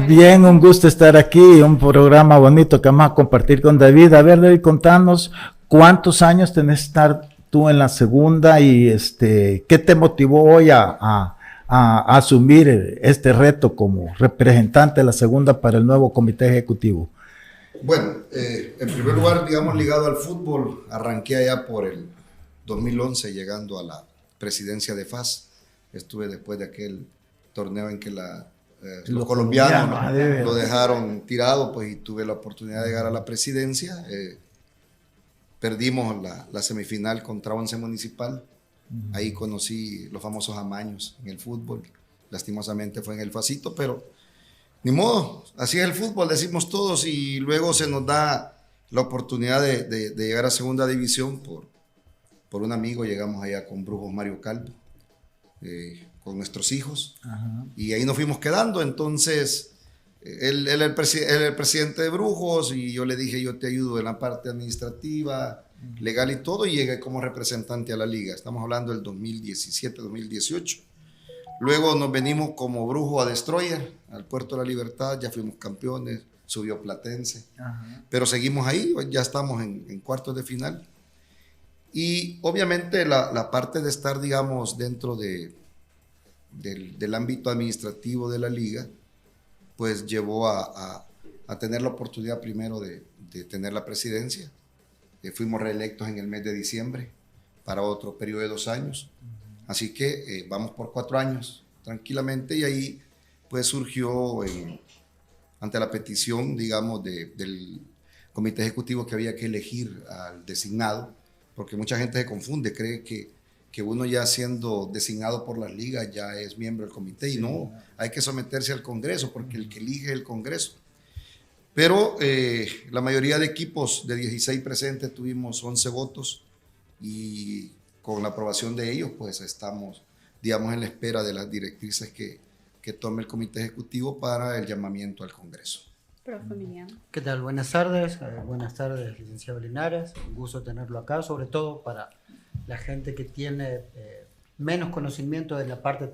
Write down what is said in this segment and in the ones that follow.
Bien, un gusto estar aquí, un programa bonito que vamos a compartir con David. A ver, David, contanos cuántos años tenés que estar tú en la segunda y qué te motivó hoy a asumir este reto como representante de la segunda para el nuevo comité ejecutivo. Bueno, en primer lugar, digamos, ligado al fútbol, arranqué allá por el 2011 llegando a la presidencia de FAS. Estuve después de aquel torneo en que los colombianos lo dejaron tirado, pues, y tuve la oportunidad de llegar a la presidencia. Perdimos la semifinal contra Once Municipal. Ahí conocí los famosos amaños en el fútbol. Lastimosamente fue en el Facito, pero ni modo, así es el fútbol, decimos todos, y luego se nos da la oportunidad de llegar a segunda división por un amigo. Llegamos allá con Brujos Mario Calvo, con nuestros hijos. Ajá. Y ahí nos fuimos quedando. Entonces él el presidente de Brujos, y yo le dije, yo te ayudo en la parte administrativa, legal y todo, y llegué como representante a la liga. Estamos hablando del 2017-2018. Luego nos venimos como Brujo a Destroyer, al Puerto de la Libertad, ya fuimos campeones, subió Platense. Ajá. Pero seguimos ahí, ya estamos en cuartos de final. Y obviamente la parte de estar, digamos, dentro del ámbito administrativo de la liga, pues llevó a tener la oportunidad primero de tener la presidencia. Fuimos reelectos en el mes de diciembre para otro periodo de 2 años. Así que vamos por 4 años tranquilamente, y ahí pues surgió ante la petición, digamos, del comité ejecutivo, que había que elegir al designado, porque mucha gente se confunde, cree que uno ya siendo designado por las ligas ya es miembro del comité, y no, hay que someterse al Congreso, porque el que elige es el Congreso. Pero la mayoría de equipos, de 16 presentes, tuvimos 11 votos, y con la aprobación de ellos, pues estamos, digamos, en la espera de las directrices que tome el comité ejecutivo para el llamamiento al Congreso. ¿Qué tal? Buenas tardes, licenciado Linares. Un gusto tenerlo acá, sobre todo para la gente que tiene menos conocimiento de la parte del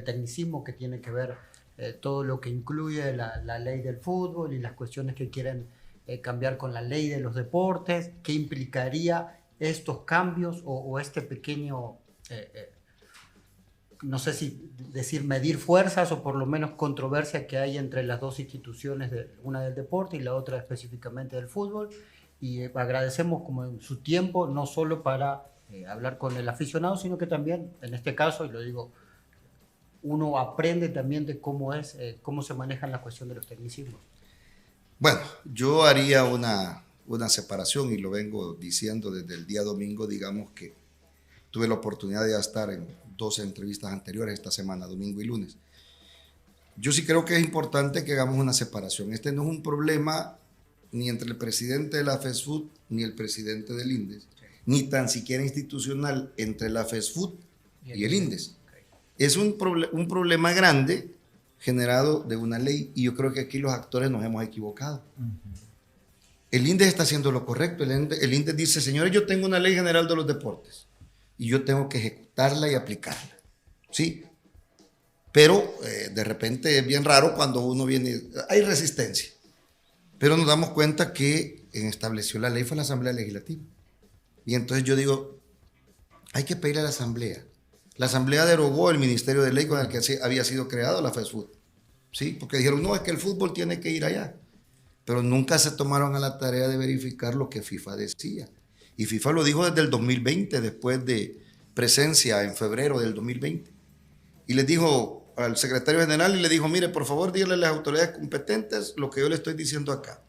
tecnicismo, que tiene que ver todo lo que incluye la ley del fútbol y las cuestiones que quieren cambiar con la ley de los deportes. ¿Qué implicaría estos cambios o este pequeño, no sé si decir medir fuerzas, o por lo menos controversia que hay entre las dos instituciones, una del deporte y la otra específicamente del fútbol? Y agradecemos como su tiempo, no solo para hablar con el aficionado, sino que también, en este caso, y lo digo, uno aprende también de cómo se manejan la cuestión de los tecnicismos. Bueno, yo haría una separación, y lo vengo diciendo desde el día domingo. Digamos que tuve la oportunidad de estar en 12 entrevistas anteriores esta semana, domingo y lunes. Yo sí creo que es importante que hagamos una separación. Este no es un problema ni entre el presidente de la FESFUT ni el presidente del INDES, ni tan siquiera institucional entre la FESFUT y el INDES. Es un problema grande generado de una ley, y yo creo que aquí los actores nos hemos equivocado. El INDES está haciendo lo correcto. El INDES dice, señores, yo tengo una ley general de los deportes y yo tengo que ejecutarla y aplicarla, ¿sí? Pero de repente es bien raro cuando uno viene, hay resistencia. Pero nos damos cuenta que quien estableció la ley fue la Asamblea Legislativa. Y entonces yo digo, hay que pedirle a la Asamblea. La Asamblea derogó el Ministerio de Ley con el que había sido creado la FESFUT, ¿sí? Porque dijeron, no, es que el fútbol tiene que ir allá. Pero nunca se tomaron a la tarea de verificar lo que FIFA decía. Y FIFA lo dijo desde el 2020, después de presencia en febrero del 2020. Y les dijo al secretario general, y le dijo, mire, por favor, díganle a las autoridades competentes lo que yo le estoy diciendo acá.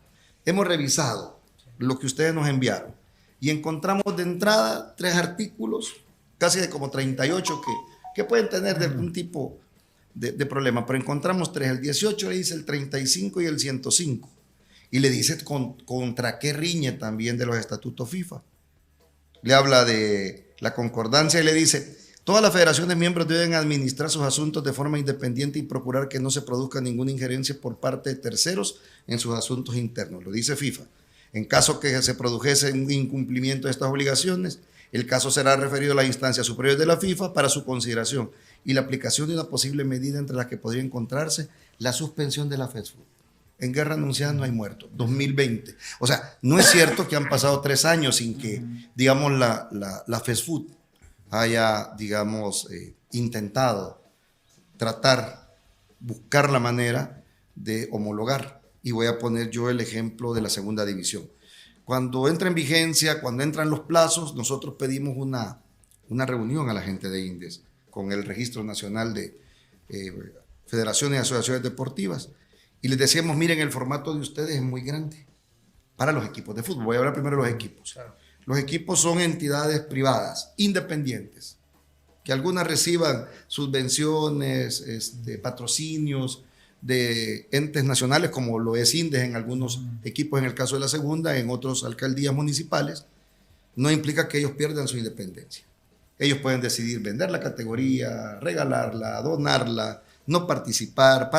Hemos revisado lo que ustedes nos enviaron y encontramos de entrada 3 artículos, casi de como 38, que pueden tener de algún tipo de problema, pero encontramos 3. El 18 le dice el 35 y el 105. Y le dice contra qué riñe también de los estatutos FIFA. Le habla de la concordancia y le dice, todas las federaciones miembros deben administrar sus asuntos de forma independiente y procurar que no se produzca ninguna injerencia por parte de terceros en sus asuntos internos. Lo dice FIFA. En caso que se produjese un incumplimiento de estas obligaciones, El caso será referido a las instancias superiores de la FIFA para su consideración y la aplicación de una posible medida entre las que podría encontrarse la suspensión de la FESFUT. En guerra anunciada no hay muertos. 2020. O sea, no es cierto que han pasado 3 años sin que, digamos, la FESFUT haya, digamos, intentado buscar la manera de homologar. Y voy a poner yo el ejemplo de la segunda división. Cuando entra en vigencia, cuando entran los plazos, nosotros pedimos una reunión a la gente de INDES con el Registro Nacional de Federaciones y Asociaciones Deportivas y les decíamos, miren, el formato de ustedes es muy grande para los equipos de fútbol. Voy a hablar primero de los equipos. Claro. Los equipos son entidades privadas, independientes, que algunas reciban subvenciones, patrocinios de entes nacionales, como lo es INDES en algunos equipos, en el caso de la segunda, en otros alcaldías municipales. No implica que ellos pierdan su independencia. Ellos pueden decidir vender la categoría, regalarla, donarla, no participar.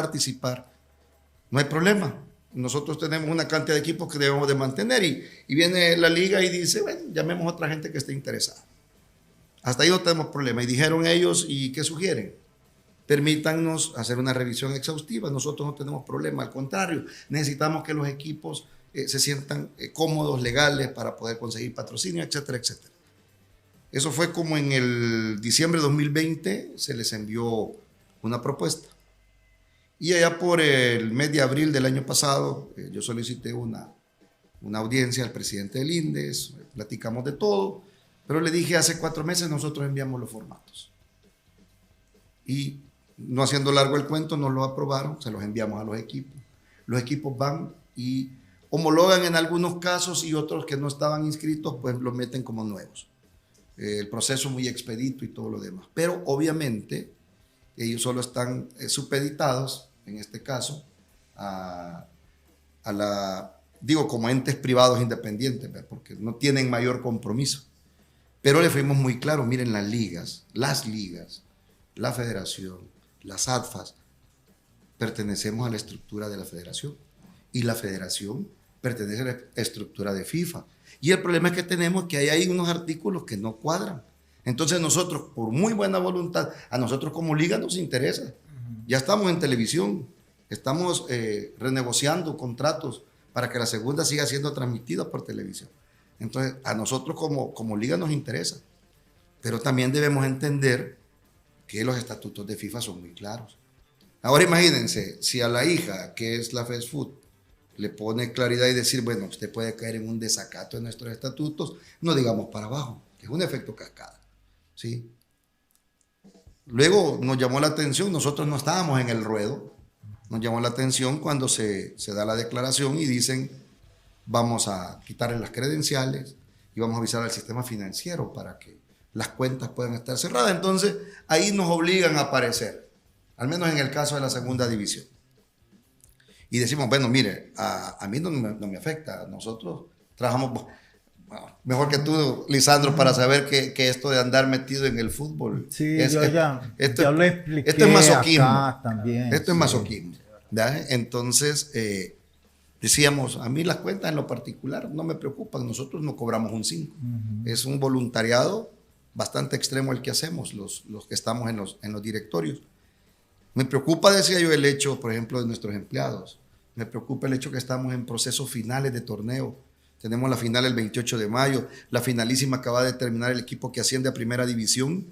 No hay problema. Nosotros tenemos una cantidad de equipos que debemos de mantener y viene la liga y dice, bueno, llamemos a otra gente que esté interesada. Hasta ahí no tenemos problema. Y dijeron ellos, ¿y qué sugieren? Permítannos hacer una revisión exhaustiva. Nosotros no tenemos problema, al contrario, necesitamos que los equipos se sientan cómodos, legales, para poder conseguir patrocinio, etcétera, etcétera. Eso fue como en el diciembre de 2020 se les envió una propuesta. Y allá por el mes de abril del año pasado, yo solicité una audiencia al presidente del INDES, platicamos de todo, pero le dije, hace 4 meses nosotros enviamos los formatos. Y no haciendo largo el cuento, nos lo aprobaron, se los enviamos a los equipos. Los equipos van y homologan en algunos casos y otros que no estaban inscritos, pues los meten como nuevos. El proceso muy expedito y todo lo demás. Pero obviamente ellos solo están supeditados, en este caso, digo, como entes privados independientes, porque no tienen mayor compromiso. Pero le fuimos muy claros, miren, las ligas, la federación, las ADFAs, pertenecemos a la estructura de la federación y la federación pertenece a la estructura de FIFA. Y el problema que tenemos es que hay unos artículos que no cuadran. Entonces nosotros, por muy buena voluntad, a nosotros como liga nos interesa. Ya estamos en televisión, estamos renegociando contratos para que la segunda siga siendo transmitida por televisión. Entonces a nosotros como liga nos interesa. Pero también debemos entender que los estatutos de FIFA son muy claros. Ahora imagínense, si a la hija, que es la FESFUT, le pone claridad y decir, bueno, usted puede caer en un desacato de nuestros estatutos, no digamos para abajo, que es un efecto cascada, ¿sí? Luego nos llamó la atención, nosotros no estábamos en el ruedo, nos llamó la atención cuando se da la declaración y dicen, vamos a quitarle las credenciales y vamos a avisar al sistema financiero para que las cuentas puedan estar cerradas. Entonces, ahí nos obligan a aparecer, al menos en el caso de la segunda división. Y decimos, bueno, mire, a mí no me afecta, nosotros trabajamos mejor que tú, Lisandro, para saber que esto de andar metido en el fútbol. Sí, yo lo expliqué. Esto es masoquismo. Acá también. Esto es masoquismo. ¿Ya? Entonces, decíamos, a mí las cuentas en lo particular no me preocupan, nosotros no cobramos un 5. Es un voluntariado bastante extremo el que hacemos, los que estamos en los directorios. Me preocupa, decía yo, el hecho, por ejemplo, de nuestros empleados. Me preocupa el hecho que estamos en procesos finales de torneo. Tenemos la final el 28 de mayo. La finalísima acaba de terminar el equipo que asciende a primera división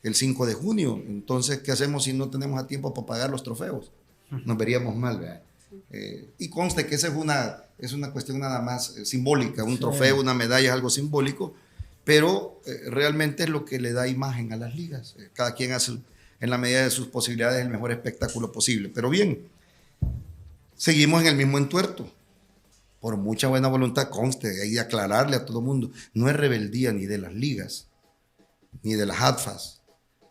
el 5 de junio. Entonces, ¿qué hacemos si no tenemos a tiempo para pagar los trofeos? Nos veríamos mal, ¿verdad? Y conste que esa es una cuestión nada más simbólica. Un trofeo, una medalla es algo simbólico, pero realmente es lo que le da imagen a las ligas. Cada quien hace en la medida de sus posibilidades el mejor espectáculo posible. Pero bien, seguimos en el mismo entuerto. Por mucha buena voluntad, conste, hay que aclararle a todo el mundo, no es rebeldía ni de las ligas, ni de las ADFAs,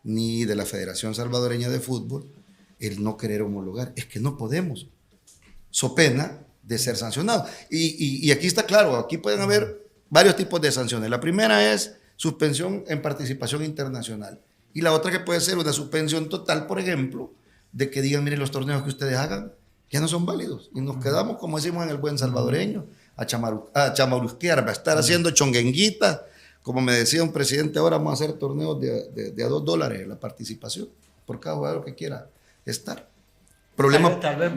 ni de la Federación Salvadoreña de Fútbol, el no querer homologar. Es que no podemos, so pena de ser sancionados. Y aquí está claro, aquí pueden haber varios tipos de sanciones. La primera es suspensión en participación internacional. Y la otra que puede ser una suspensión total, por ejemplo, de que digan, miren, los torneos que ustedes hagan ya no son válidos. Y nos quedamos, como decimos en el buen salvadoreño, a chamarusquear, va a estar haciendo chonguenguita como me decía un presidente, ahora vamos a hacer torneos de a $2 la participación por cada jugador que quiera estar. Problema, Tal vez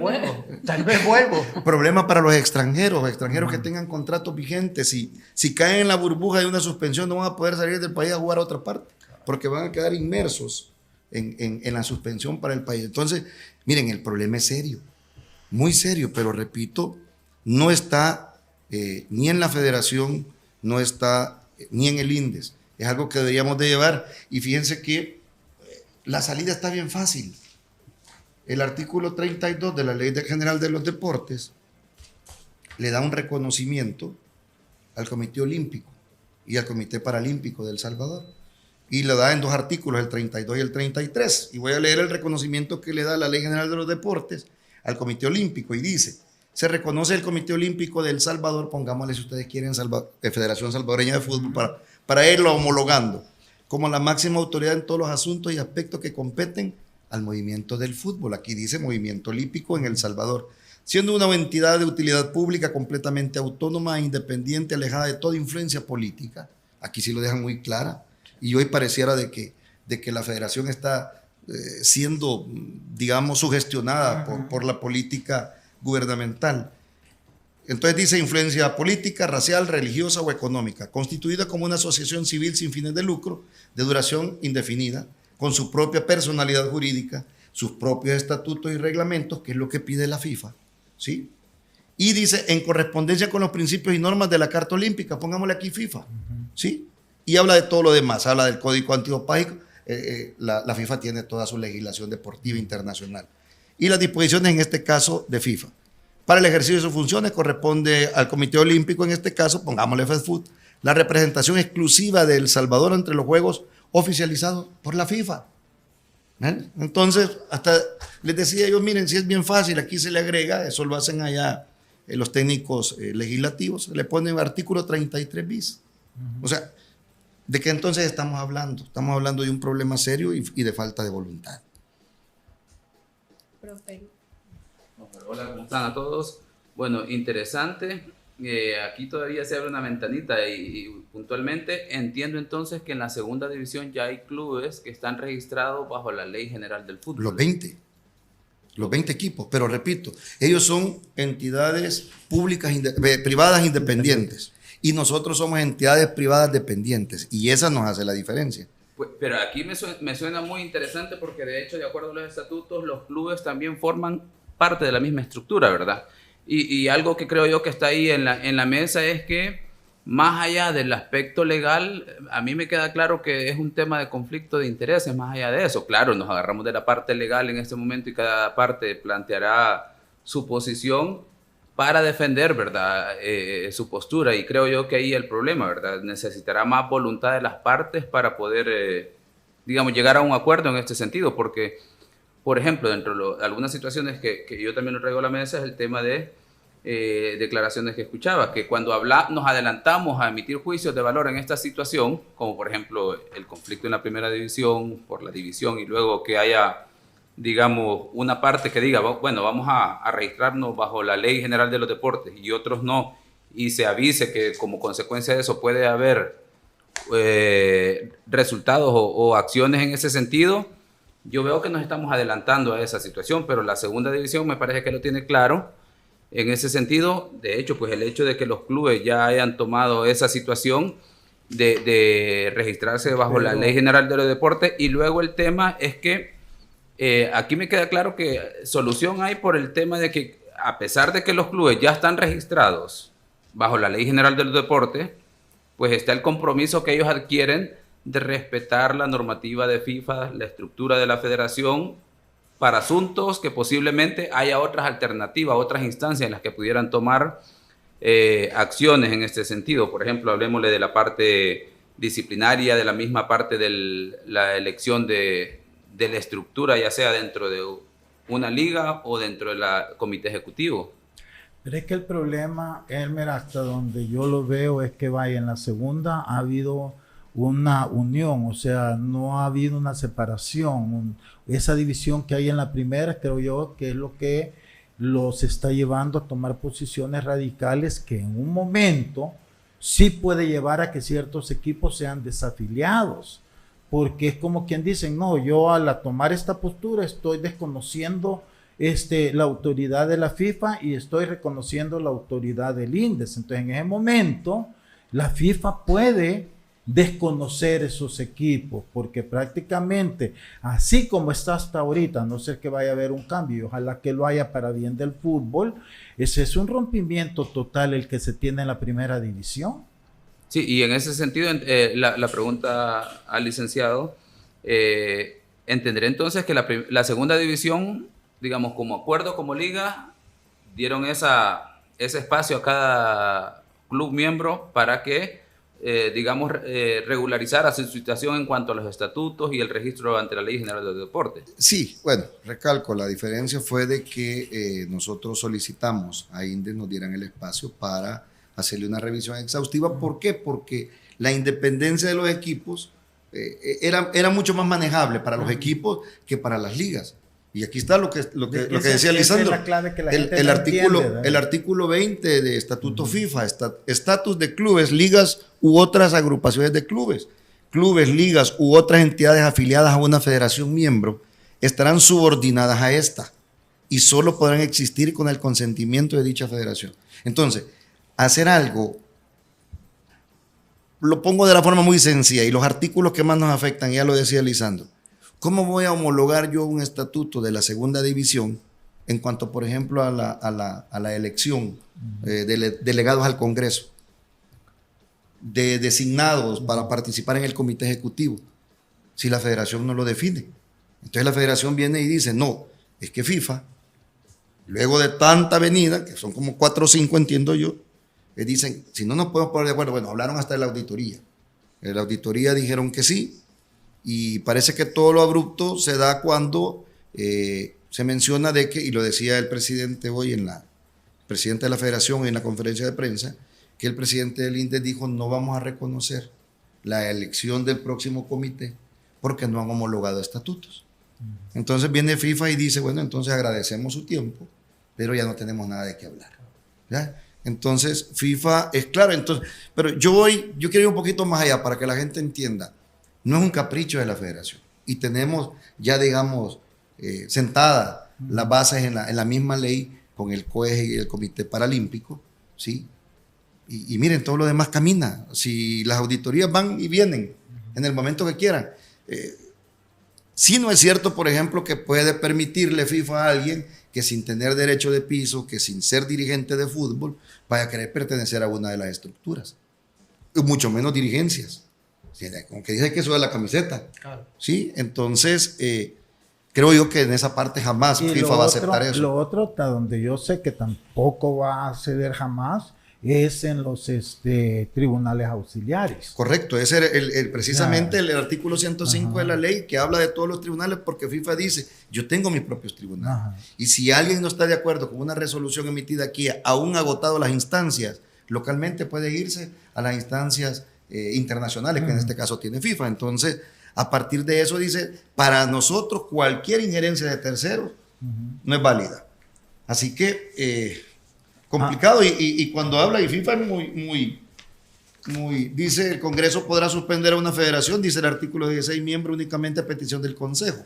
vuelvo. problema para los extranjeros que tengan contratos vigentes. Si caen en la burbuja de una suspensión, no van a poder salir del país a jugar a otra parte, porque van a quedar inmersos en la suspensión para el país. Entonces, miren, el problema es serio, muy serio, pero repito, no está ni en la federación, no está ni en el INDES. Es algo que deberíamos de llevar. Y fíjense que la salida está bien fácil. El artículo 32 de la Ley General de los Deportes le da un reconocimiento al Comité Olímpico y al Comité Paralímpico de El Salvador. Y lo da en 2 artículos, el 32 y el 33. Y voy a leer el reconocimiento que le da la Ley General de los Deportes al Comité Olímpico. Y dice, se reconoce el Comité Olímpico de El Salvador, pongámosle si ustedes quieren, Federación Salvadoreña de Fútbol, para irlo homologando, como la máxima autoridad en todos los asuntos y aspectos que competen al movimiento del fútbol. Aquí dice Movimiento Olímpico en El Salvador, siendo una entidad de utilidad pública completamente autónoma e independiente, alejada de toda influencia política. Aquí sí lo dejan muy clara. Y hoy pareciera de que la federación está siendo, digamos, sugestionada por la política gubernamental. Entonces dice influencia política, racial, religiosa o económica, constituida como una asociación civil sin fines de lucro, de duración indefinida, con su propia personalidad jurídica, sus propios estatutos y reglamentos, que es lo que pide la FIFA, ¿sí? Y dice, en correspondencia con los principios y normas de la Carta Olímpica, pongámosle aquí FIFA, ¿sí? Y habla de todo lo demás, habla del Código Antidopágico, la FIFA tiene toda su legislación deportiva internacional. Y las disposiciones, en este caso, de FIFA. Para el ejercicio de sus funciones corresponde al Comité Olímpico, en este caso, pongámosle FEDFUT, la representación exclusiva de El Salvador entre los Juegos oficializados por la FIFA. Entonces, hasta les decía yo, miren, si es bien fácil, aquí se le agrega, eso lo hacen allá los técnicos legislativos, le ponen artículo 33 bis. O sea, ¿de qué entonces estamos hablando? Estamos hablando de un problema serio y de falta de voluntad. Profe. Hola, ¿cómo están a todos? Bueno, interesante. Aquí todavía se abre una ventanita y puntualmente entiendo entonces que en la segunda división ya hay clubes que están registrados bajo la Ley General del Fútbol. Los 20 equipos, pero repito, ellos son entidades públicas, privadas independientes y nosotros somos entidades privadas dependientes y esa nos hace la diferencia. Pues, pero aquí me suena muy interesante porque de hecho, de acuerdo a los estatutos, los clubes también forman parte de la misma estructura, ¿verdad? Y algo que creo yo que está ahí en la mesa es que más allá del aspecto legal, a mí me queda claro que es un tema de conflicto de intereses, más allá de eso. Claro, nos agarramos de la parte legal en este momento y cada parte planteará su posición para defender, ¿verdad? Su postura, y creo yo que ahí el problema, ¿verdad? Necesitará más voluntad de las partes para poder, digamos, llegar a un acuerdo en este sentido, porque, por ejemplo, dentro de algunas situaciones que yo también lo traigo a la mesa es el tema de declaraciones que escuchaba, que cuando nos adelantamos a emitir juicios de valor en esta situación, como por ejemplo el conflicto en la primera división, por la división, y luego que haya, digamos, una parte que diga, bueno, vamos a registrarnos bajo la Ley General de los Deportes y otros no, y se avise que como consecuencia de eso puede haber resultados o acciones en ese sentido, yo veo que nos estamos adelantando a esa situación, pero la segunda división me parece que lo tiene claro. En ese sentido, de hecho, pues el hecho de que los clubes ya hayan tomado esa situación de registrarse bajo la Ley General de los Deportes, y luego el tema es que aquí me queda claro que solución hay por el tema de que a pesar de que los clubes ya están registrados bajo la Ley General de los Deportes, pues está el compromiso que ellos adquieren de respetar la normativa de FIFA, la estructura de la federación, para asuntos que posiblemente haya otras alternativas, otras instancias en las que pudieran tomar acciones en este sentido. Por ejemplo, hablemosle de la parte disciplinaria, de la misma parte de la elección de la estructura, ya sea dentro de una liga o dentro del comité ejecutivo. Pero es que el problema, Elmer, hasta donde yo lo veo, es que vaya, en la segunda ha habido una unión, o sea, no ha habido una separación. Esa división que hay en la primera, creo yo, que es lo que los está llevando a tomar posiciones radicales que en un momento sí puede llevar a que ciertos equipos sean desafiliados, porque es como quien dice, no, yo al tomar esta postura estoy desconociendo la autoridad de la FIFA y estoy reconociendo la autoridad del INDES. Entonces, en ese momento, la FIFA puede desconocer esos equipos, porque prácticamente, así como está hasta ahorita, a no ser que vaya a haber un cambio, y ojalá que lo haya para bien del fútbol, ese es un rompimiento total el que se tiene en la primera división. Sí, y en ese sentido, la pregunta al licenciado, ¿entenderé entonces que la segunda división, digamos, como acuerdo, como liga, dieron ese espacio a cada club miembro para que, digamos, regularizara su situación en cuanto a los estatutos y el registro ante la Ley General del Deporte? Sí, bueno, recalco, la diferencia fue de que nosotros solicitamos a INDES nos dieran el espacio para hacerle una revisión exhaustiva. ¿Por qué? Porque la independencia de los equipos era mucho más manejable para los equipos que para las ligas. Y aquí está lo que decía Lisandro. El artículo 20 de Estatuto FIFA, estatus de clubes, ligas u otras agrupaciones de clubes. Clubes, ligas u otras entidades afiliadas a una federación miembro estarán subordinadas a esta y solo podrán existir con el consentimiento de dicha federación. Entonces, hacer algo, lo pongo de la forma muy sencilla, y los artículos que más nos afectan, ya lo decía Lisandro. ¿Cómo voy a homologar yo un estatuto de la segunda división en cuanto, por ejemplo, a la elección de delegados al Congreso, de designados para participar en el comité ejecutivo, si la federación no lo define? Entonces la federación viene y dice, no, es que FIFA, luego de tanta venida, que son como 4 o 5, entiendo yo, dicen, si no nos podemos poner de acuerdo, bueno, hablaron hasta de la auditoría. En la auditoría dijeron que sí, y parece que todo lo abrupto se da cuando se menciona de que, y lo decía el presidente hoy, presidente de la federación en la conferencia de prensa, que el presidente del INDES dijo, no vamos a reconocer la elección del próximo comité porque no han homologado estatutos. Entonces viene FIFA y dice, bueno, entonces agradecemos su tiempo, pero ya no tenemos nada de qué hablar, ¿ya? Entonces, FIFA es claro, pero yo quiero ir un poquito más allá para que la gente entienda. No es un capricho de la federación. Y tenemos ya, digamos, sentadas las bases en la misma ley con el COEG y el Comité Paralímpico, ¿sí? Y miren, todo lo demás camina. Si las auditorías van y vienen en el momento que quieran. Sí, no es cierto, por ejemplo, que puede permitirle FIFA a alguien que sin tener derecho de piso, que sin ser dirigente de fútbol, vaya a querer pertenecer a una de las estructuras. Y mucho menos dirigencias. Aunque dice que eso es la camiseta. Claro. ¿Sí? Entonces, creo yo que en esa parte jamás FIFA va a aceptar eso. Lo otro, hasta donde yo sé que tampoco va a ceder jamás, es en los tribunales auxiliares. Correcto, ese es precisamente el artículo 105 de la ley que habla de todos los tribunales, porque FIFA dice, yo tengo mis propios tribunales. Y si alguien no está de acuerdo con una resolución emitida aquí, aún agotado las instancias, localmente puede irse a las instancias internacionales, que en este caso tiene FIFA. Entonces, a partir de eso dice, para nosotros cualquier injerencia de terceros no es válida. Así que complicado. Y cuando habla de FIFA es muy, dice, el Congreso podrá suspender a una federación, dice el artículo 16, miembro únicamente a petición del Consejo,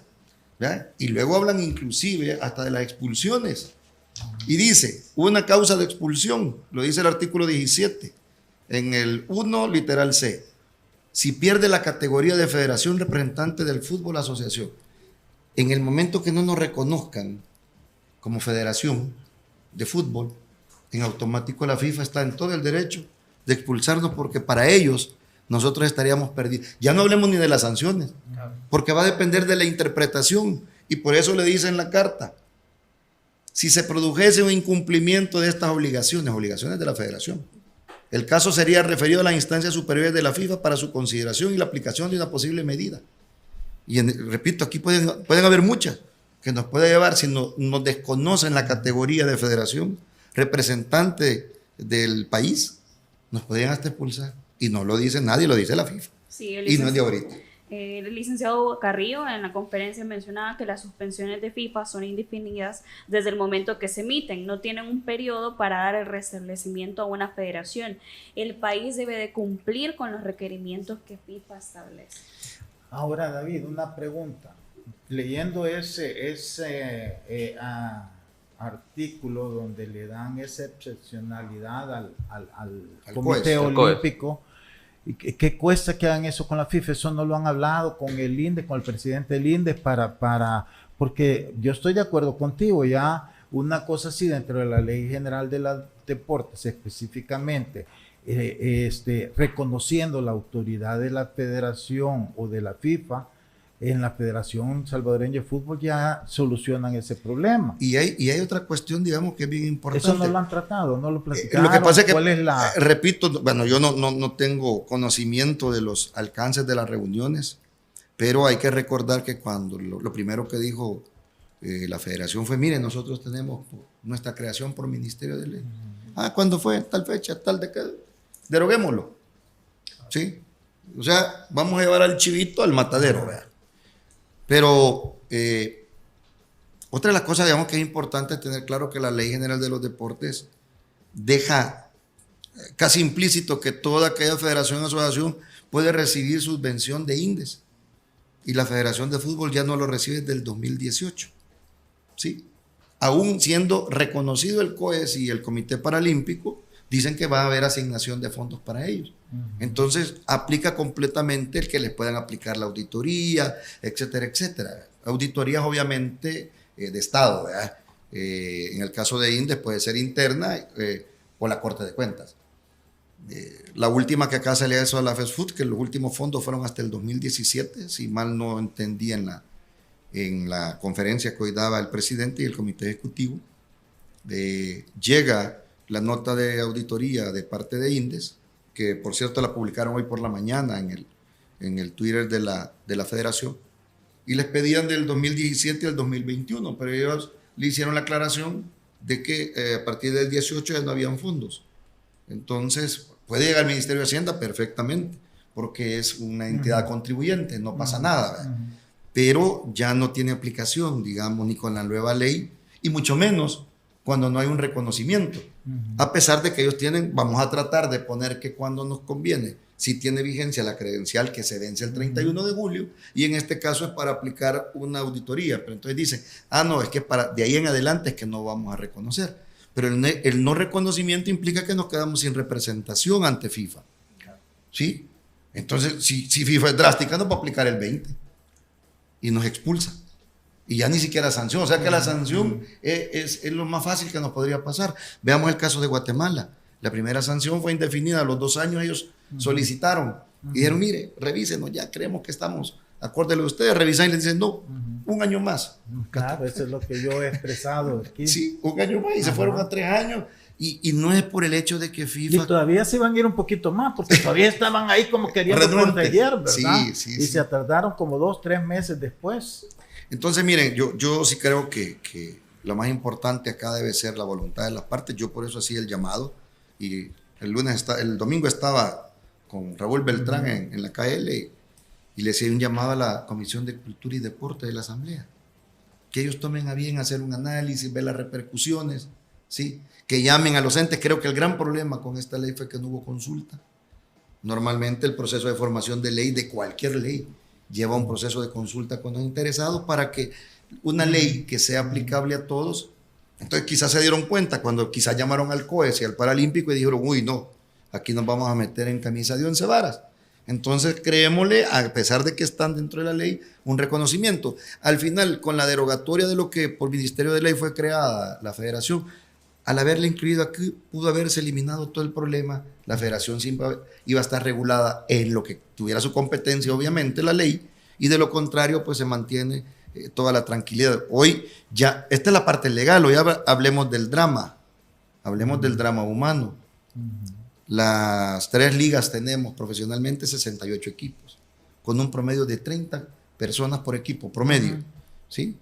¿ya? Y luego hablan inclusive hasta de las expulsiones. Y dice, una causa de expulsión, lo dice el artículo 17, en el 1, literal C. Si pierde la categoría de federación representante del fútbol asociación, en el momento que no nos reconozcan como federación de fútbol, en automático la FIFA está en todo el derecho de expulsarnos, porque para ellos nosotros estaríamos perdidos. Ya no hablemos ni de las sanciones, porque va a depender de la interpretación, y por eso le dice en la carta, si se produjese un incumplimiento de estas obligaciones de la federación, el caso sería referido a las instancias superiores de la FIFA para su consideración y la aplicación de una posible medida. Y repito, aquí pueden haber muchas que nos puede llevar, si nos desconocen la categoría de federación representante del país, nos podrían hasta expulsar. Y no lo dice nadie, lo dice la FIFA. Sí, y no es de ahorita. El licenciado Carrillo en la conferencia mencionaba que las suspensiones de FIFA son indefinidas desde el momento que se emiten, no tienen un periodo para dar el restablecimiento a una federación. El país debe de cumplir con los requerimientos que FIFA establece. Ahora, David, una pregunta. Leyendo ese artículo donde le dan esa excepcionalidad al Comité Olímpico, ¿y qué cuesta que hagan eso con la FIFA? Eso no lo han hablado con el INDE, con el presidente del INDE, porque yo estoy de acuerdo contigo, ya una cosa así dentro de la Ley General de los Deportes específicamente, reconociendo la autoridad de la federación o de la FIFA, en la Federación Salvadoreña de Fútbol ya solucionan ese problema. Y hay otra cuestión, digamos, que es bien importante. Eso no lo han tratado, no lo platicaron. Lo que pasa es que, ¿cuál es repito, bueno, yo no tengo conocimiento de los alcances de las reuniones, pero hay que recordar que cuando lo primero que dijo la federación fue, mire, nosotros tenemos nuestra creación por Ministerio de Ley. ¿Cuándo fue? Tal fecha, tal de que deroguémoslo. ¿Sí? O sea, vamos a llevar al chivito al matadero, ¿verdad? Pero otra de las cosas, digamos, que es importante tener claro que la Ley General de los Deportes deja casi implícito que toda aquella federación o asociación puede recibir subvención de INDES. Y la Federación de Fútbol ya no lo recibe desde el 2018. ¿Sí? Aún siendo reconocido el COES y el Comité Paralímpico, dicen que va a haber asignación de fondos para ellos. Entonces, aplica completamente el que les puedan aplicar la auditoría, etcétera, etcétera. Auditorías, obviamente, de Estado, ¿verdad? En el caso de INDES puede ser interna o la Corte de Cuentas. La última que acá se le hizo a la FESFUT, que los últimos fondos fueron hasta el 2017, si mal no entendí en la conferencia que hoy daba el presidente y el comité ejecutivo, llega la nota de auditoría de parte de INDES, que por cierto la publicaron hoy por la mañana en el Twitter de la federación, y les pedían del 2017 al 2021, pero ellos le hicieron la aclaración de que a partir del 18 ya no habían fondos. Entonces, puede llegar al Ministerio de Hacienda perfectamente, porque es una entidad contribuyente, no pasa nada, ¿verdad? Pero ya no tiene aplicación, digamos, ni con la nueva ley, y mucho menos cuando no hay un reconocimiento. A pesar de que ellos tienen, vamos a tratar de poner que cuando nos conviene, si tiene vigencia la credencial que se vence el 31 de julio, y en este caso es para aplicar una auditoría. Pero entonces dicen, no, es que de ahí en adelante es que no vamos a reconocer. Pero el no reconocimiento implica que nos quedamos sin representación ante FIFA. ¿Sí? Entonces, si FIFA es drástica, nos va a aplicar el 20 y nos expulsa. Y ya ni siquiera sanción. O sea que la sanción es lo más fácil que nos podría pasar. Veamos el caso de Guatemala. La primera sanción fue indefinida. A los 2 años ellos solicitaron y dijeron, mire, revísenos, ya creemos que estamos acorde a lo de ustedes. Revisan y les dicen, no, 1 año más. Claro, eso es lo que yo he expresado aquí. Sí, 1 año más. Y se fueron a 3 años. Y no es por el hecho de que FIFA... Y todavía se van a ir un poquito más, porque todavía estaban ahí como queriendo proteger, ¿verdad? Sí, y se tardaron como 2, 3 meses después. Entonces, miren, yo sí creo que lo más importante acá debe ser la voluntad de las partes. Yo por eso hacía el llamado. Y el domingo estaba con Raúl Beltrán en la KL y le hacía un llamado a la Comisión de Cultura y Deporte de la Asamblea. Que ellos tomen a bien hacer un análisis, ver las repercusiones, ¿sí? Que llamen a los entes. Creo que el gran problema con esta ley fue que no hubo consulta. Normalmente el proceso de formación de ley, de cualquier ley, lleva un proceso de consulta con los interesados para que una ley que sea aplicable a todos. Entonces quizás se dieron cuenta cuando quizás llamaron al COES y al Paralímpico y dijeron, uy, no, aquí nos vamos a meter en camisa de 11 varas. Entonces creémosle, a pesar de que están dentro de la ley, un reconocimiento. Al final, con la derogatoria de lo que por Ministerio de Ley fue creada la federación, al haberla incluido aquí, pudo haberse eliminado todo el problema. La federación siempre iba a estar regulada en lo que tuviera su competencia, obviamente, la ley, y de lo contrario, pues se mantiene toda la tranquilidad. Hoy ya, esta es la parte legal, hoy hablemos del drama humano. Las 3 ligas tenemos profesionalmente 68 equipos, con un promedio de 30 personas por equipo, promedio. ¿Sí?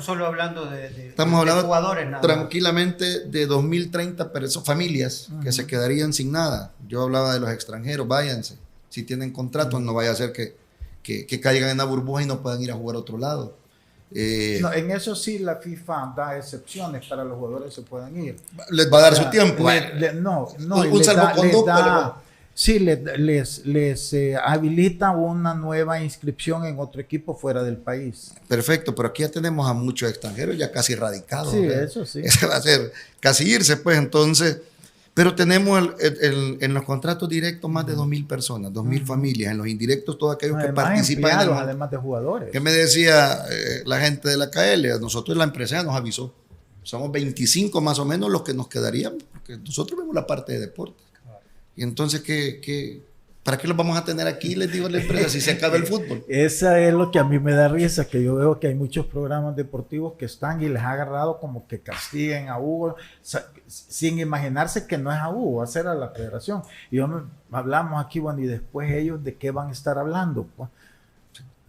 Solo hablando de jugadores, nada tranquilamente más. De 2.030 familias que se quedarían sin nada. Yo hablaba de los extranjeros, váyanse. Si tienen contratos, no vaya a ser que que caigan en la burbuja y no puedan ir a jugar a otro lado. No, en eso sí la FIFA da excepciones para los jugadores que se puedan ir. Les va a dar O sea, su tiempo. No, un salvoconducto. Sí, les habilita una nueva inscripción en otro equipo fuera del país. Perfecto, pero aquí ya tenemos a muchos extranjeros ya casi radicados. Sí, ¿verdad? eso sí. Ese va a ser casi irse, pues entonces. Pero tenemos en los contratos directos más de 2.000 personas, 2.000 familias. En los indirectos, todos aquellos que Además, participan. empleados, además de jugadores. ¿Qué me decía la gente de la KL? A nosotros la empresa ya nos avisó. Somos 25 más o menos los que nos quedaríamos, porque nosotros vemos la parte de deporte. Y entonces, ¿para qué los vamos a tener aquí? Les digo a la empresa, si se acaba el fútbol. Esa es lo que a mí me da risa, que yo veo que hay muchos programas deportivos que están y les ha agarrado como que castiguen a Hugo, sin imaginarse que no es a Hugo, va a ser a la federación. Y hablamos aquí, bueno, y después ellos de qué van a estar hablando, pues.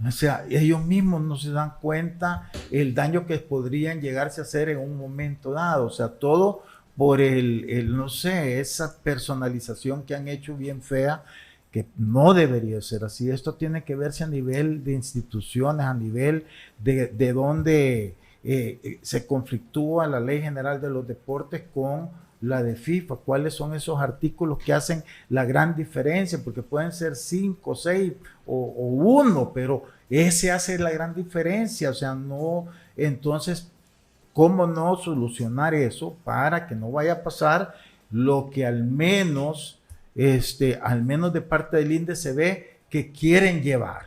O sea, ellos mismos no se dan cuenta el daño que podrían llegarse a hacer en un momento dado. O sea, todo por no sé, esa personalización que han hecho bien fea, que no debería ser así. Esto tiene que verse a nivel de instituciones, a nivel de donde se conflictúa la Ley General de los Deportes con la de FIFA. ¿Cuáles son esos artículos que hacen la gran diferencia? Porque pueden ser 5, 6 o 1, pero ese hace la gran diferencia. O sea, no, entonces, ¿cómo no solucionar eso para que no vaya a pasar lo que al menos de parte del INDE se ve que quieren llevar?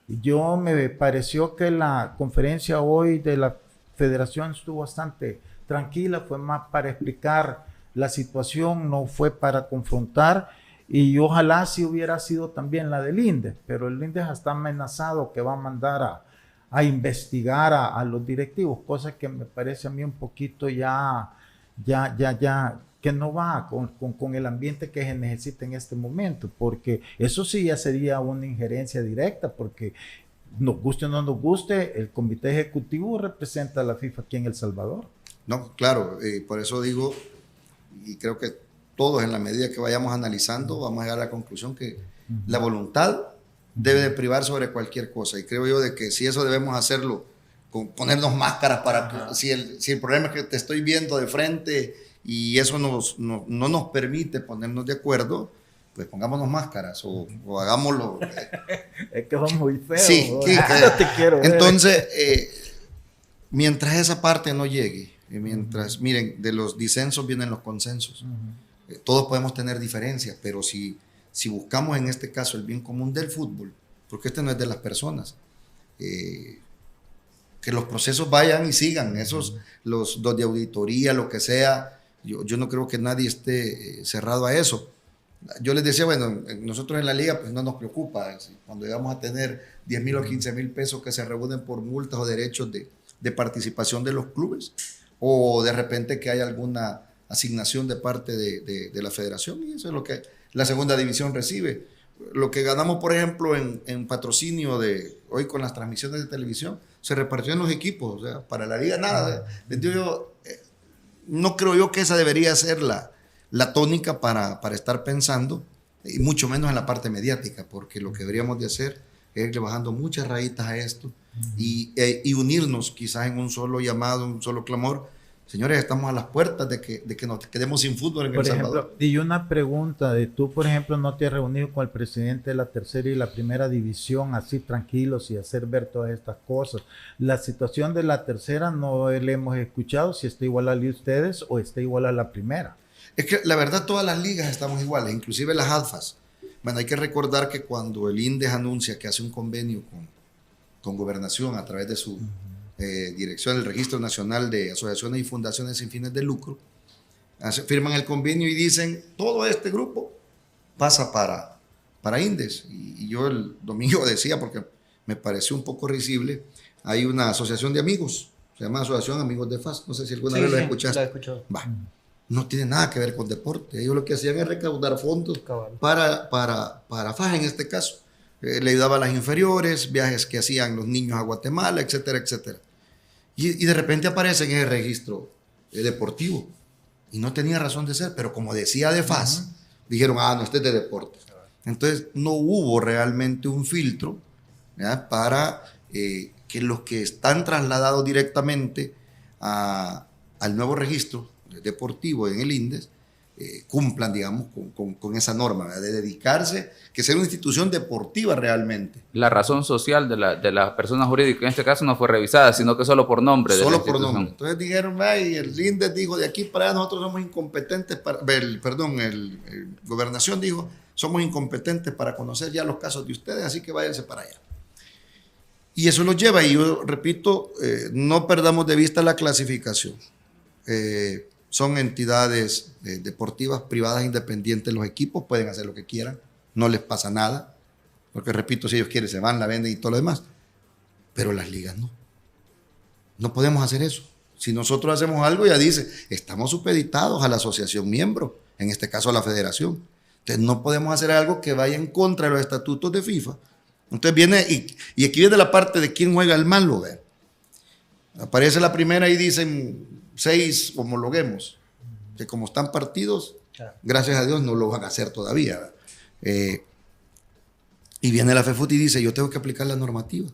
Yo me pareció que la conferencia hoy de la federación estuvo bastante tranquila, fue más para explicar la situación, no fue para confrontar, y ojalá si hubiera sido también la del INDE, pero el INDE está amenazado que va a mandar a investigar a los directivos, cosa que me parece a mí un poquito ya que no va con el ambiente que se necesita en este momento, porque eso sí ya sería una injerencia directa, porque nos guste o no nos guste, el comité ejecutivo representa a la FIFA aquí en El Salvador. No, claro, por eso digo, y creo que todos en la medida que vayamos analizando, vamos a llegar a la conclusión que la voluntad debe de privar sobre cualquier cosa, y creo yo de que si eso debemos hacerlo, con ponernos máscaras para si el problema es que te estoy viendo de frente y eso no nos permite ponernos de acuerdo, pues pongámonos máscaras o hagámoslo. Es que son muy feos. Sí, no te quiero ver. Entonces, mientras esa parte no llegue, miren, de los disensos vienen los consensos. Todos podemos tener diferencias, pero si buscamos en este caso el bien común del fútbol, porque este no es de las personas, que los procesos vayan y sigan, los de auditoría, lo que sea, yo no creo que nadie esté cerrado a eso. Yo les decía, bueno, nosotros en la liga pues no nos preocupa, cuando llegamos a tener 10,000 o 15,000 pesos que se reúnen por multas o derechos de participación de los clubes, o de repente que haya alguna asignación de parte de la federación, y eso es lo que la segunda división recibe. Lo que ganamos, por ejemplo, en patrocinio hoy con las transmisiones de televisión, se repartió en los equipos, o sea, para la liga nada. No creo yo que esa debería ser la tónica para estar pensando, y mucho menos en la parte mediática, porque lo que deberíamos de hacer es irle bajando muchas rayitas a esto y unirnos quizás en un solo llamado, un solo clamor. Señores, estamos a las puertas de que nos quedemos sin fútbol en El Salvador. Y una pregunta, tú por ejemplo no te has reunido con el presidente de la tercera y la primera división así tranquilos y hacer ver todas estas cosas. La situación de la tercera no le hemos escuchado si está igual a la de ustedes o está igual a la primera. Es que la verdad todas las ligas estamos iguales, inclusive las ADFAS. Bueno, hay que recordar que cuando el INDES anuncia que hace un convenio con Gobernación a través de su dirección del Registro Nacional de Asociaciones y Fundaciones sin fines de lucro, firman el convenio y dicen, todo este grupo pasa para INDES. Y yo el domingo decía, porque me pareció un poco risible, hay una asociación de amigos, se llama Asociación Amigos de FAS, no sé si alguna vez lo escuchaste. La he escuchado. No tiene nada que ver con deporte. Ellos lo que hacían es recaudar fondos para FAS en este caso. Le ayudaba a las inferiores, viajes que hacían los niños a Guatemala, etcétera, etcétera. Y de repente aparece en el registro deportivo. Y no tenía razón de ser, pero como decía de FAS, dijeron, no, este es de deporte. Entonces no hubo realmente un filtro ¿ya? Para que los que están trasladados directamente al nuevo registro deportivo en el INDES cumplan, digamos, con esa norma, ¿verdad? De dedicarse, que sea una institución deportiva realmente. La razón social de la persona jurídica en este caso no fue revisada, sino que solo por nombre. Solo por nombre. Entonces dijeron, ay, el INDES dijo, de aquí para allá nosotros somos incompetentes, Gobernación dijo, somos incompetentes para conocer ya los casos de ustedes, así que váyanse para allá. Y eso los lleva, y yo repito, no perdamos de vista la clasificación. Son entidades deportivas privadas independientes, los equipos pueden hacer lo que quieran, no les pasa nada, porque repito, si ellos quieren se van, la venden y todo lo demás, pero las ligas no. No podemos hacer eso. Si nosotros hacemos algo, ya dice, estamos supeditados a la asociación miembro, en este caso a la federación. Entonces no podemos hacer algo que vaya en contra de los estatutos de FIFA. Entonces viene, y aquí viene la parte de quién juega el malo, ¿ve? Aparece la primera y dicen 6 homologuemos, que como están partidos, claro, gracias a Dios no lo van a hacer todavía. Y viene la FEFUT y dice, yo tengo que aplicar la normativa.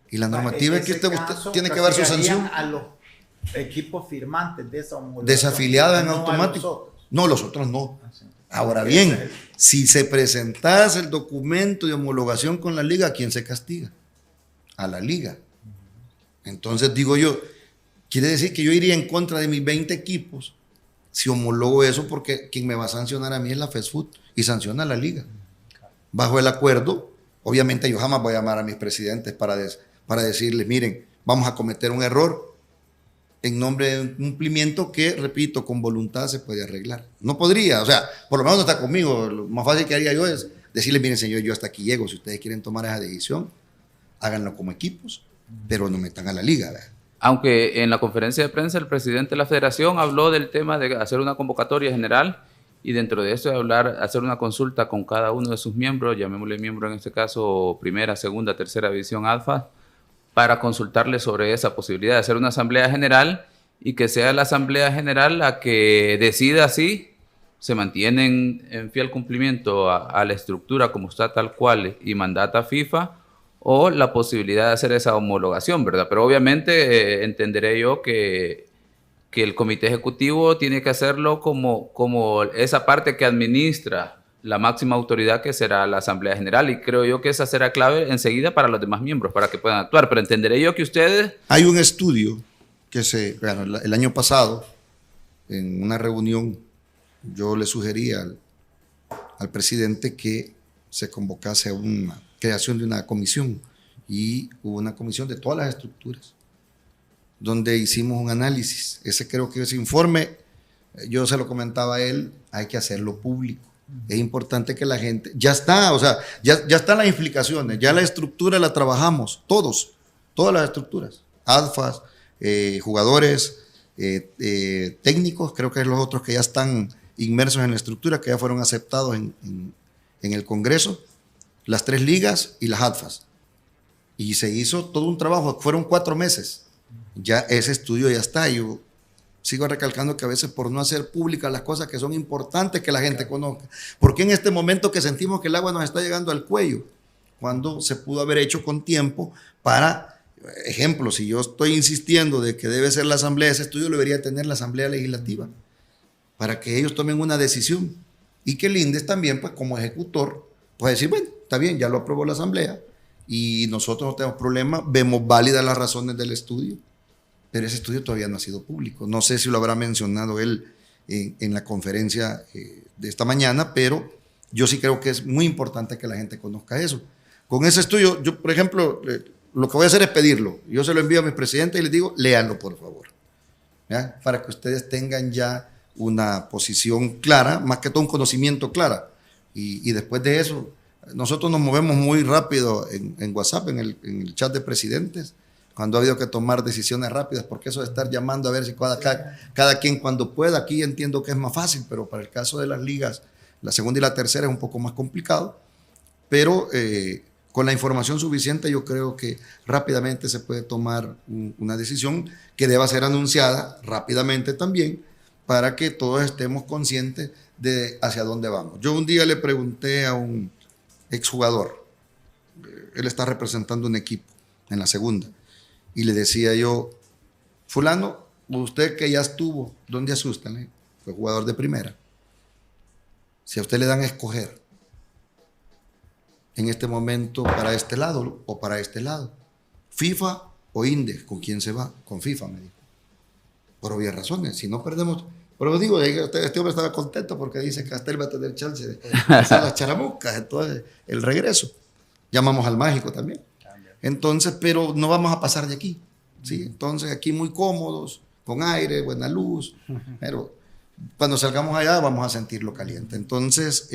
Y la normativa es que usted tiene que dar su sanción. A los equipos firmantes de esa homologación. Desafiliados en automático. No, los otros no. Ahora bien, si se presentase el documento de homologación con la liga, ¿a quién se castiga? A la liga. Entonces digo yo, quiere decir que yo iría en contra de mis 20 equipos si homologo eso, porque quien me va a sancionar a mí es la FESFUT y sanciona a la liga. Bajo el acuerdo, obviamente yo jamás voy a llamar a mis presidentes para decirles, miren, vamos a cometer un error en nombre de un cumplimiento que, repito, con voluntad se puede arreglar. No podría, o sea, por lo menos no está conmigo. Lo más fácil que haría yo es decirles, miren señor, yo hasta aquí llego, si ustedes quieren tomar esa decisión, háganlo como equipos, pero no metan a la liga, ¿verdad? Aunque en la conferencia de prensa el presidente de la federación habló del tema de hacer una convocatoria general y dentro de eso hacer una consulta con cada uno de sus miembros, llamémosle miembro en este caso primera, segunda, tercera división alfa, para consultarle sobre esa posibilidad de hacer una asamblea general y que sea la asamblea general la que decida si se mantienen en fiel cumplimiento a la estructura como está tal cual y mandata FIFA, o la posibilidad de hacer esa homologación, ¿verdad? Pero obviamente entenderé yo que el comité ejecutivo tiene que hacerlo como esa parte que administra la máxima autoridad, que será la Asamblea General, y creo yo que esa será clave enseguida para los demás miembros, para que puedan actuar, pero entenderé yo que ustedes... Hay un estudio que el año pasado, en una reunión, yo le sugería al presidente que se convocase a una creación de una comisión, y hubo una comisión de todas las estructuras, donde hicimos un análisis. Creo que ese informe, yo se lo comentaba a él, hay que hacerlo público. Es importante que la gente, ya está, o sea, ya están las implicaciones, ya la estructura la trabajamos, todas las estructuras, ADFAS, jugadores, técnicos, creo que es los otros que ya están inmersos en la estructura, que ya fueron aceptados en el Congreso, las 3 ligas y las ADFAS. Y se hizo todo un trabajo, fueron 4 meses, ya ese estudio ya está. Yo sigo recalcando que a veces por no hacer públicas las cosas que son importantes que la gente conozca, porque en este momento que sentimos que el agua nos está llegando al cuello, cuando se pudo haber hecho con tiempo para, ejemplo, si yo estoy insistiendo de que debe ser la asamblea, ese estudio lo debería tener la asamblea legislativa, para que ellos tomen una decisión, y que el INDES también, pues como ejecutor, puede decir, bueno, está bien, ya lo aprobó la asamblea, y nosotros no tenemos problema, vemos válidas las razones del estudio, pero ese estudio todavía no ha sido público. No sé si lo habrá mencionado él en la conferencia de esta mañana, pero yo sí creo que es muy importante que la gente conozca eso. Con ese estudio, yo, por ejemplo, lo que voy a hacer es pedirlo. Yo se lo envío a mis presidentes y les digo, léanlo, por favor, ¿ya? Para que ustedes tengan ya una posición clara, más que todo un conocimiento claro. Y después de eso, nosotros nos movemos muy rápido en WhatsApp, en el chat de presidentes, cuando ha habido que tomar decisiones rápidas, porque eso de estar llamando a ver si cada quien cuando pueda, aquí entiendo que es más fácil, pero para el caso de las ligas, la segunda y la tercera es un poco más complicado, pero con la información suficiente yo creo que rápidamente se puede tomar una decisión que deba ser anunciada rápidamente también, para que todos estemos conscientes de hacia dónde vamos. Yo un día le pregunté a un exjugador, él está representando un equipo en la segunda. Y le decía yo, fulano, usted que ya estuvo, ¿dónde asustan? Fue jugador de primera. Si a usted le dan a escoger en este momento para este lado o para este lado, FIFA o Indes, ¿con quién se va? Con FIFA, me dijo. Por obvias razones, si no perdemos... Pero digo, este hombre estaba contento porque dice que Castel va a tener chance de hacer las charamuscas, entonces el regreso. Llamamos al mágico también. Entonces, pero no vamos a pasar de aquí, ¿sí? Entonces aquí muy cómodos, con aire, buena luz, pero cuando salgamos allá vamos a sentirlo caliente. Entonces,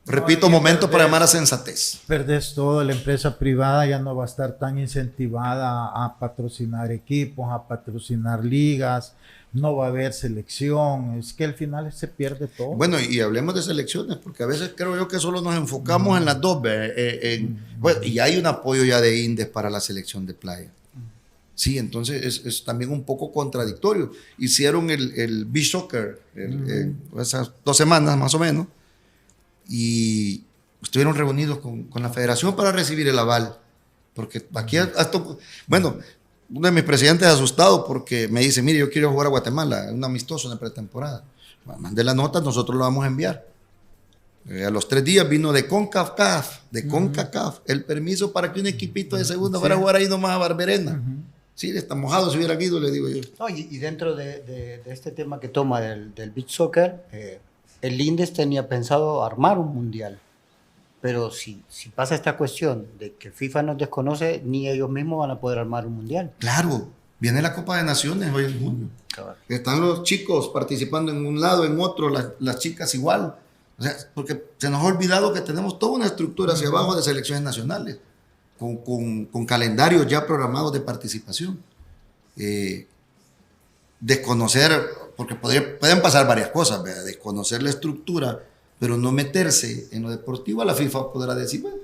repito, momento para llamar a sensatez. Perdés todo, la empresa privada ya no va a estar tan incentivada a patrocinar equipos, a patrocinar ligas, no va a haber selección, es que al final se pierde todo. Bueno, y hablemos de selecciones, porque a veces creo yo que solo nos enfocamos en las dos, bueno, y hay un apoyo ya de Indes para la selección de playa. Sí, entonces es también un poco contradictorio. Hicieron el beach soccer esas 2 semanas más o menos, y estuvieron reunidos con la federación para recibir el aval, porque aquí bueno, uno de mis presidentes asustado porque me dice, mire, yo quiero jugar a Guatemala, un amistoso en la pretemporada. Mandé la nota, nosotros lo vamos a enviar. A los 3 días vino de CONCACAF, el permiso para que un equipito de segunda fuera a jugar ahí nomás a Barberena. Sí, está mojado si hubieran ido, le digo yo. No, y dentro de este tema que toma del beach soccer, el Indes tenía pensado armar un mundial. Pero si pasa esta cuestión de que FIFA nos desconoce, ni ellos mismos van a poder armar un mundial. Claro, viene la Copa de Naciones hoy en junio. Están los chicos participando en un lado, en otro, las chicas igual. O sea, porque se nos ha olvidado que tenemos toda una estructura hacia abajo de selecciones nacionales, con calendarios ya programados de participación. Desconocer, porque pueden pasar varias cosas, ¿verdad? Desconocer la estructura, pero no meterse en lo deportivo, la FIFA podrá decir, bueno,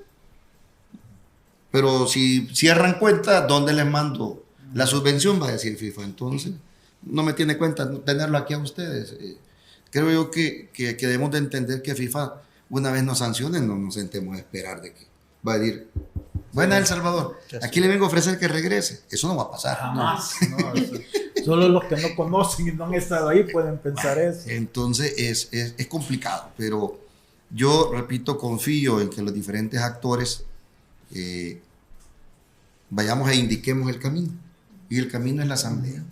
pero si cierran cuenta, ¿dónde les mando la subvención? Va a decir FIFA, entonces no me tiene cuenta tenerlo aquí a ustedes. Creo yo que debemos de entender que FIFA, una vez nos sancione, no nos sentemos a esperar de que va a decir, buena El Salvador, aquí le vengo a ofrecer que regrese. Eso no va a pasar. Jamás. No, solo los que no conocen y no han estado ahí pueden pensar eso. Entonces es complicado, pero yo, repito, confío en que los diferentes actores vayamos e indiquemos el camino. Y el camino es la asamblea.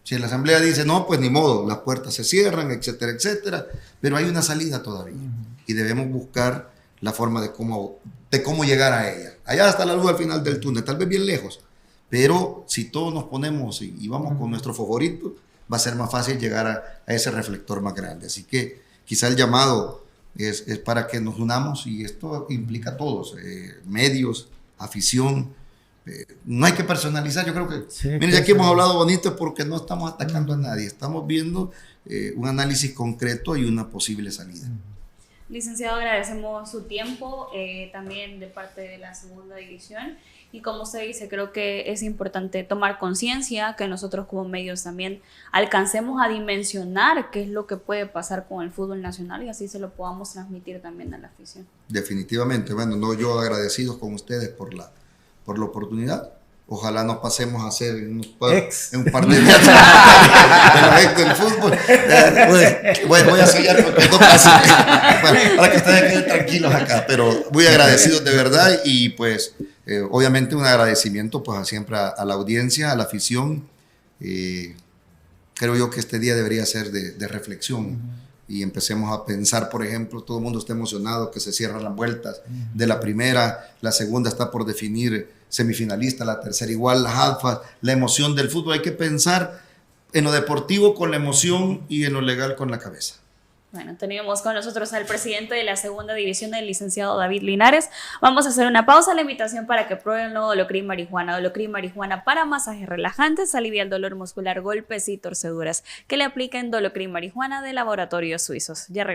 Si la asamblea dice, no, pues ni modo, las puertas se cierran, etcétera, etcétera, pero hay una salida todavía. Y debemos buscar la forma de cómo llegar a ella. Allá está la luz al final del túnel, tal vez bien lejos, pero si todos nos ponemos y vamos con nuestro favorito, va a ser más fácil llegar a ese reflector más grande. Así que quizá el llamado es para que nos unamos, y esto implica a todos, medios, afición. No hay que personalizar, yo creo que... Sí, miren, ya que hemos hablado bonito porque no estamos atacando a nadie, estamos viendo un análisis concreto y una posible salida. Licenciado, agradecemos su tiempo también de parte de la segunda división, y como usted dice, creo que es importante tomar conciencia, que nosotros como medios también alcancemos a dimensionar qué es lo que puede pasar con el fútbol nacional, y así se lo podamos transmitir también a la afición. Definitivamente, bueno, no, yo agradecido con ustedes por la oportunidad. Ojalá nos pasemos a hacer en un par de días del fútbol. Bueno, voy a sellar porque no pasa. Para que ustedes queden tranquilos acá. Pero muy agradecidos de verdad, y pues obviamente un agradecimiento pues siempre a la audiencia, a la afición. Creo yo que este día debería ser de reflexión. Y empecemos a pensar, por ejemplo, todo el mundo está emocionado que se cierran las vueltas de la primera, la segunda está por definir semifinalista, la tercera igual, las alfas, la emoción del fútbol. Hay que pensar en lo deportivo con la emoción y en lo legal con la cabeza. Bueno, teníamos con nosotros al presidente de la segunda división, el licenciado David Linares. Vamos a hacer una pausa. La invitación para que prueben el nuevo Dolocrin Marijuana. Dolocrin Marijuana para masajes relajantes, alivia el dolor muscular, golpes y torceduras, que le apliquen Dolocrin Marijuana de Laboratorios Suizos. Ya